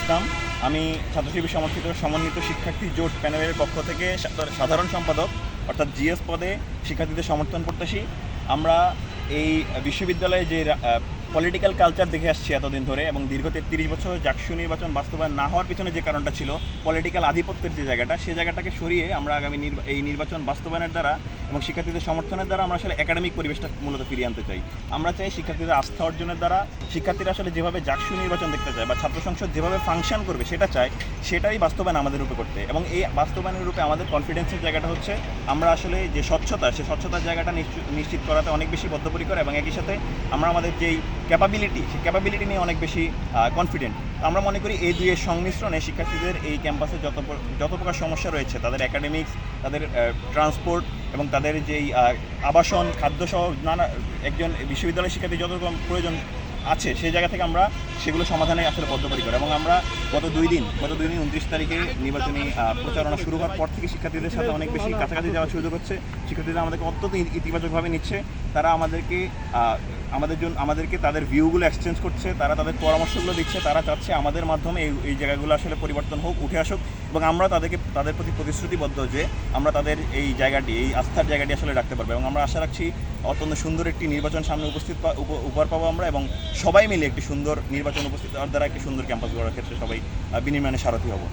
ইসলাম। আমি ছাত্রশিবির সমন্বিত শিক্ষার্থী জোট প্যানেলের পক্ষ থেকে সাধারণ সম্পাদক অর্থাৎ জিএস পদে শিক্ষার্থীদের সমর্থন প্রত্যাশী। আমরা এই বিশ্ববিদ্যালয়ে যে পলিটিক্যাল কালচার দেখে আসছি এতদিন ধরে এবং দীর্ঘ 33 বছর জাকসু নির্বাচন বাস্তবায়ন না হওয়ার পিছনে যে কারণটা ছিল পলিটিক্যাল আধিপত্যের যে জায়গাটা, সেই জায়গাটাকে সরিয়ে আমরা আগামী এই নির্বাচন বাস্তবায়নের দ্বারা এবং শিক্ষার্থীদের সমর্থনের দ্বারা আমরা আসলে একাডেমিক পরিবেশটা মূলত ফিরিয়ে আনতে চাই। আমরা চাই শিক্ষার্থীদের আস্থা অর্জনের দ্বারা শিক্ষার্থীরা আসলে যেভাবে জাকসু নির্বাচন দেখতে চায় বা ছাত্র সংসদ যেভাবে ফাংশন করবে সেটা চায়, সেটাই বাস্তবায়ন আমাদের রূপে করতে। এবং এই বাস্তবায়নের রূপে আমাদের কনফিডেন্সের জায়গাটা হচ্ছে আমরা আসলে যে স্বচ্ছতা, সেই স্বচ্ছতার জায়গাটা নিশ্চিত করাতে অনেক বেশি বদ্ধপরিকর এবং একই সাথে আমরা আমাদের যেই ক্যাপাবিলিটি, সেই ক্যাপাবিলিটি নিয়ে অনেক বেশি কনফিডেন্ট। আমরা মনে করি এই দুইয়ের সংমিশ্রণে শিক্ষার্থীদের এই ক্যাম্পাসে যত প্রকার সমস্যা রয়েছে, তাদের একাডেমিক্স, তাদের ট্রান্সপোর্ট এবং তাদের যেই আবাসন, খাদ্যসহ নানা একজন বিশ্ববিদ্যালয়ের শিক্ষার্থী যত রকম প্রয়োজন আছে, সেই জায়গা থেকে আমরা সেগুলো সমাধানে আসলে বদ্ধপরিকর। এবং আমরা গত দুই দিন 29 তারিখে নির্বাচনী প্রচারণা শুরু হওয়ার পর থেকে শিক্ষার্থীদের সাথে অনেক বেশি কাছাকাছি যাওয়ার সুযোগ হচ্ছে। শিক্ষার্থীরা আমাদেরকে অত্যন্ত ইতিবাচকভাবে নিচ্ছে। তারা আমাদেরকে তাদের ভিউগুলো এক্সচেঞ্জ করছে, তারা তাদের পরামর্শগুলো দিচ্ছে। তারা চাচ্ছে আমাদের মাধ্যমে এই জায়গাগুলো আসলে পরিবর্তন হোক, উঠে আসুক এবং আমরা তাদের প্রতি প্রতিশ্রুতিবদ্ধ যে আমরা তাদের এই আস্থার জায়গাটি আসলে রাখতে পারবো। এবং আমরা আশা রাখছি অত্যন্ত সুন্দর একটি নির্বাচন সামনে উপহার পাবো আমরা, এবং সবাই মিলে একটি সুন্দর নির্বাচন উপস্থিত হওয়ার দ্বারা একটি সুন্দর ক্যাম্পাস গড়ার ক্ষেত্রে সবাই বিনির্মাণে সারথি হব।